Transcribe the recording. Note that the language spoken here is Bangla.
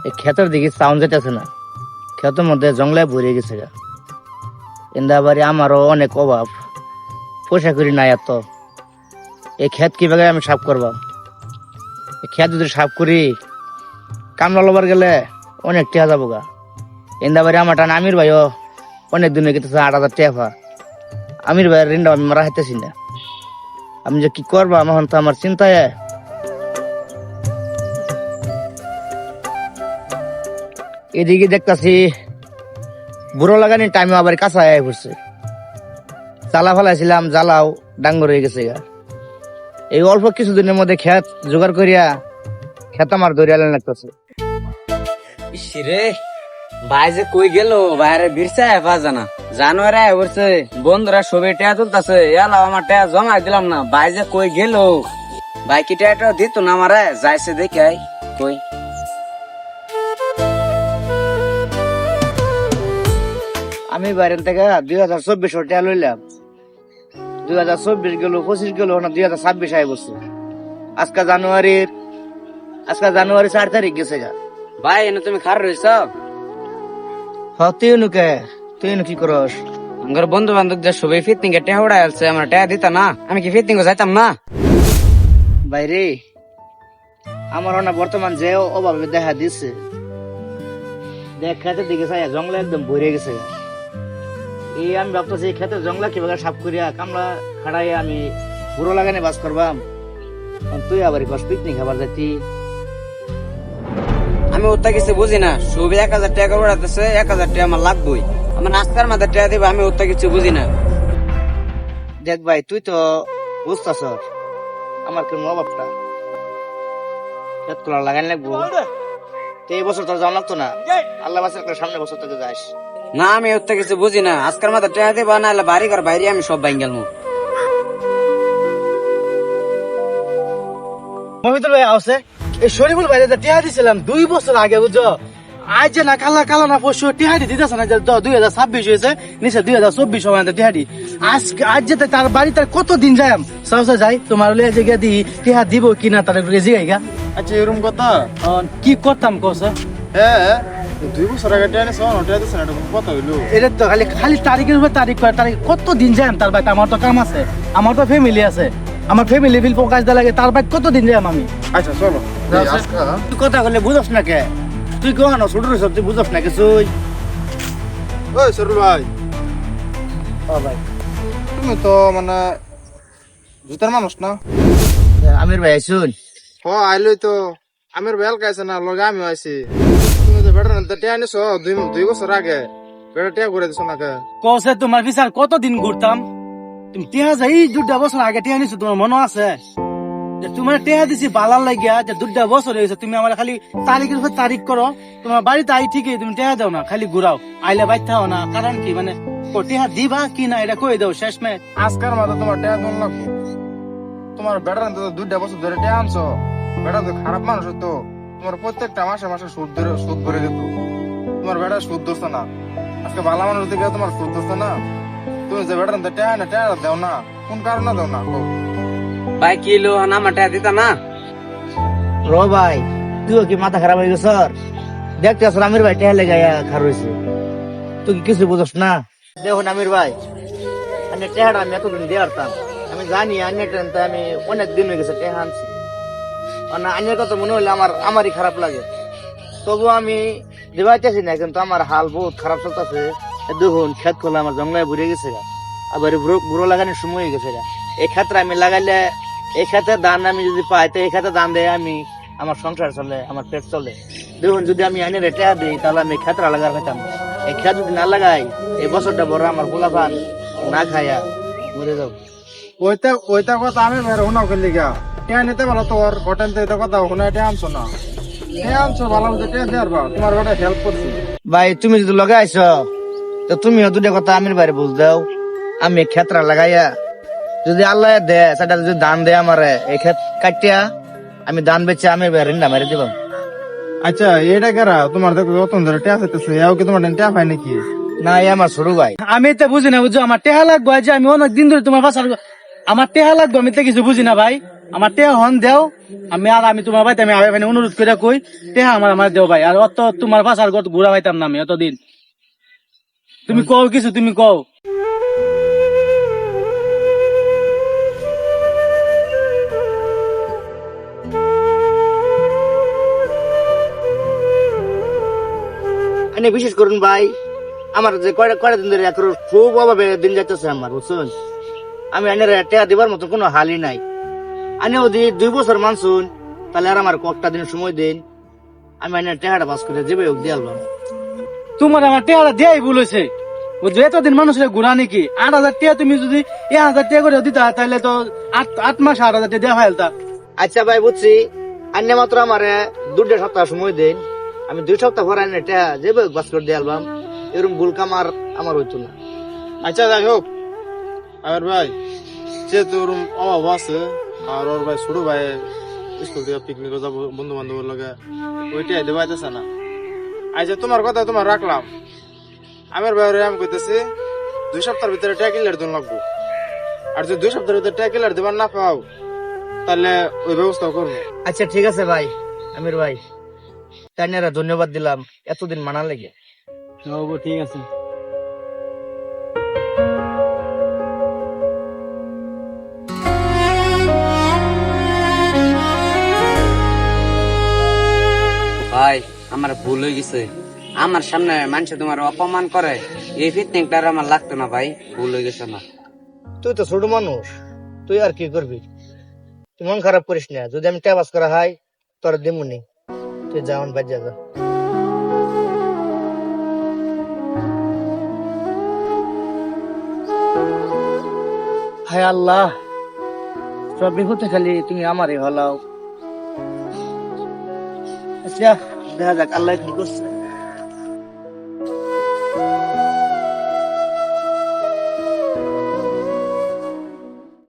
এই ক্ষেতের দিকে সাউন্ড যেতেছে না, ক্ষেতের মধ্যে জঙ্গলে ভরে গেছে গা। ইন্দাবাড়ি আমারও অনেক অভাব, পয়সা করি নাই এত। এই ক্ষেত কিভাবে আমি সাফ করবো? এই ক্ষেত যদি সাফ করি, কামলা লবার গেলে অনেক টিয়া যাবো গা। ইন্দাবাড়ি আমার টান আমির ভাইও অনেক দিন হয়ে গেছে 8,000 টিয়া। আমির ভাইয়ের ঋণটা আমি মারা হাইতেছি না। আমি যে কি করবো আমার তো আমার চিন্তায়। এদিকে দেখতেছি বুড়ো লাগানি টাইমে আবার কাঁচা আয় পড়ছে। জ্বালা ফেলাইছিলাম, জ্বালাও ডাঙ্গর হয়ে গেছে গা। এই অল্প কিছুদিনের মধ্যে ক্ষেত জোগাড় করিয়া ক্ষেত আমার দরিয়া লাগতেছে। রে ভাই যে কই গেল, বাইরে বিরসা হেফা জানা জানুয়ারি বলছে বন্ধুরা সবে টেয়া তুলতেছে, এলাও আমার টেয়া জমা দিলাম না। ভাই যে কই গেল, ভাই কি টেয়াটা দিত না আমারে? যাইছে দেখে কই। আমি বাইরে থেকে 2024 টাকা লইলাম। 2024 গেল, 25 গেল, 2026 আয় বসছে। আজকে জানুয়ারি 4 তারিখ গেছে গা। ভাই এনে তুমি খার রইছ? তুই নুকে, তুই কি করস? আমার বন্ধু বান্ধবদের সবাই ফিটনিং এ টেয়া উড়াই আছে, আমার টেয়া দিতা না। আমি কি ফিটনিং যাইতাম না? বাইরে আমার না বর্তমান যে অভাবে দেখা দিচ্ছে, দেখ খেতের দিকে চাই জঙ্গলে একদম ভরে গেছে গা। এই আমি ভাবতেছি এই খেতের জঙ্গলা কিভাবে সাফ করিয়া কামলা খাড়াইয়া আমি বুড়ো লাগানে বাস করবাম। তুই আবার পিকনিক খাবার যাইতি। আমি ওটা কিছু বুঝি না। সবে 1,000 টাকা উড়াতেছে, 1,000 টাকা আমার লাগবই। আমার নাস্তার মাঝে টাকা দিবে, আমি ওটা কিছু বুঝি না। দেখ ভাই, তুই তো বুঝতেছ আমার কোন অভাবটা। খেত খোলা লাগান লাগবো, তো এই বছর তোর যাওয়া লাগতো না। আল্লাহ বাসার সামনে বছর তোকে যাস। না আমি ওটা কিছু বুঝি না। আজকের মাথা টাকা দিবা, না হলে বাড়ি ঘর বাইরে আমি সব বাইন গেল। মহিদুল ভাই আছে এই শরীফুল ভাই টিহা দিছিলাম 2 বছর আগে, বুঝছো? আজ যে না কালা কালা না পরশু টিহাডি দিতেছে না, 2026 হয়েছে নিচে 2024 সময় টিহাডি। আজ যেতে তার বাড়ি তার কত দিন যায় সাহসা যাই তোমার লিয়ে যে দি টিহা দিব কিনা তার জিগাইগা। আচ্ছা এরকম কথা কি করতাম কসে? হ্যাঁ 2 বছর আগে টেনে সন ওটা দিছ না, এটা কথা হইলো। এটা তো খালি খালি তারিখের উপর তারিখ করে, তারিখ কত দিন যায় তার বাইক। আমার তো কাম আছে, আমার তো ফ্যামিলি আছে, আমার ফ্যামিলি বিল প্রকাশ দেওয়া লাগে, তার বাইক কত দিন যায় আমি। আচ্ছা চলো তুই কথা বললে বুঝস না কে? তুই কখনো ছোট সব তুই বুঝস না কিছুই। ওই সরুল ভাই, ও ভাই, তুমি তো মানে জুতার মানুষ না? আমির ভাই শুন, হ আইলই তো আমের বেল কাইছে না, লগে আমি আইছি। তুমি তো বেটার না টিয়া নিছো 2 বছর আগে, বেটা টিয়া করে দিছো না কে? কসে তোমার বিচার কত দিন ঘুরতাম? তুমি টিহা যাই 2 বছর আগে টিহা নিছো, তোমার মনে আছে? তোমার টেহা দিছি বালার লাগিয়া যে 2 বছর হয়েছে, তুমি আমার খালি তারিখের উপর তারিখ করো। তোমার বাড়িতে আই ঠিকই, তুমি টেহা দাও না, খালি ঘুরাও, আইলে বাইর থাও না। কারণ কি মানে টেহা দিবা কি না এটা কই দাও শেষ মে। আজকার মাথা তোমার টিয়া দন লাগবো। তোমার বেটার তো 2 বছর ধরে টিয়া আনছো, বেটা তো খারাপ মানুষ তো। তোমার প্রত্যেকটা মাসে মাসে সুদ ভরে দিত। তোমার বেটা সুদ ধরছে না। আজকে ভালো মানুষ দিকে তোমার সুদ ধরছে না। তুমি যে বেটার টিয়া না টিয়া দাও না, কোন কারণে দাও না? ভাই কি লো না আমার টাকা দিতা না? র ভাই, তুইও কি মাথা খারাপ হয়ে গেছ? দেখতে আসল আমির ভাই টেহা লেগে খারাপ হয়েছে, তুই কি কিছু বুঝস না? দেখুন আমির ভাই, আমি টেহাটা আমি এতদিন দিয়ে আসতাম। আমি জানি আন্যের আমি অনেক দিন হয়ে গেছে টেহা আনছি। আন্যের কথা মনে হলে আমারই খারাপ লাগে। তবু আমি দিবাইতেছি না, কিন্তু আমার হাল বহুত খারাপ চলতেছে। দেখুন ক্ষেত খোলা আমার জঙ্গলায় ভরে গেছে, আবার বুড়ো লাগানোর সময় হয়ে গেছে। এই ক্ষেত্রে আমি লাগাইলে, এই ক্ষেত্রে ধান আমি যদি পাই, তো এই ক্ষেত্রে ধান দেয় আমি, আমার সংসার চলে, আমার পেট চলে। দেখুন যদি আমি আইনে রেটে দিই, তাহলে আমি ক্ষেত্রে লাগার পেতাম। এই ক্ষেত যদি না লাগাই, এই বছরটা বড় আমার পোলা পান না খাইয়া মরে যাবো। ওইটা কথা আমি শোনা করলি গা টিয়া নিতে ভালো তোর ঘটেন তো এটা কথা শোনা টিয়া আনছো না, টিয়া আনছো ভালো মতো টিয়া দিয়ে পারবা, তোমার বেটা হেল্প করছি। ভাই তুমি যদি লাগাইছ, তো তুমিও দুটা কথা আমির বাইরে বুঝ দাও। আমি ক্ষেত্রে লাগাইয়া যদি আল্লাহ দে সেটা যদি দান দেয় আমার এই ক্ষেত কাটিয়া আমি দান বেচে আমির বাইরে রিন্ডা মারি দিব। আচ্ছা এটা কেরা তোমার দেখো যতন ধরে টিয়া চাইতেছে, এও কি তোমার টিয়া পাই নাকি? না, এই আমার ছোট ভাই। আমি তো বুঝি না, বুঝছো? আমার টেহা লাগবো, যে আমি অনেক দিন ধরে তোমার বাসার, আমার টেহা লাগবো, আমি তো কিছু বুঝি না ভাই। আমার টেহা হন দেও, আমি তোমার ভাই আমি আবার অনুরোধ করে কই টেহা আমার দেও ভাই। আর অত তোমার পাশে আর কত ঘুরা পাইতাম না আমি এতদিন। তুমি কও কিছু, তুমি কও। এনে বিশেষ করুন ভাই, আমার যে কয়টা দিন ধরে এখন খুব অভাবে দিন যাচ্ছে আমার, বুঝছেন? আমি এনে টেহা দিবার মতো কোনো হালই নাই। আনে যদি 2 বছর মানছুন, তাহলে আর আমার কয়েকটা দিন সময় দিন, আমি এনে টেহাটা বাস করে যাবে হোক দিয়ে আলবাম। তোমার আমার টেহাটা দেয়াই ভুল হয়েছে, বুঝছো? এতদিন মানুষের ঘুরা নাকি 8,000 টাকা তুমি যদি 1,000 টাকা করে দিতা তাহলে তো 8 মাস 8,000 টাকা দেওয়া ফেলতা। আচ্ছা ভাই বুঝছি, আন্য মাত্র আমার 2 সপ্তাহ সময় দিন, আমি 2 সপ্তাহ পর এনে টেহা যাবে হোক বাস করে দিয়ে আলবাম। এরকম ভুল কাম আমার হইতো না। আচ্ছা যাই হোক আমির ভাই, যেহেতু ওর অভাব আছে আর ওর ভাই ছোট ভাই স্কুল থেকে পিকনিকে যাবো বন্ধু বান্ধবের লগে, ওইটাই দেবাইতেছে না। আচ্ছা তোমার কথা তোমার রাখলাম, আমির ভাই আমি কইতেছি 2 সপ্তাহের ভিতরে ট্যাগ কিলার দিন লাগবো। আর যদি 2 সপ্তাহের ভিতরে ট্যাগ কিলার দেবার না পাও তাহলে ওই ব্যবস্থা করবো। আচ্ছা ঠিক আছে ভাই, আমির ভাই, তাইনারা ধন্যবাদ দিলাম এতদিন মানা লেগে। ঠিক আছে। ভাই আমার ভুল হয়ে গেছে, আমার সামনে মানুষ তোমার অপমান করে, এই ফিটনিংটা আমার লাগতো না ভাই, ভুল হয়ে গেছে আমার। তুই তো ছোট মানুষ, তুই আর কি করবি? তুই মন খারাপ করিস না, যদি আমি টেবাস করা হয় তোর দিমুনি, তুই যাওয়ান বাজ্যা যা। হায় আল্লাহ, সব বিপদে খালি তুমি আমারই হলাও। আচ্ছা দেখা যাক, আল্লাহ কি করছে।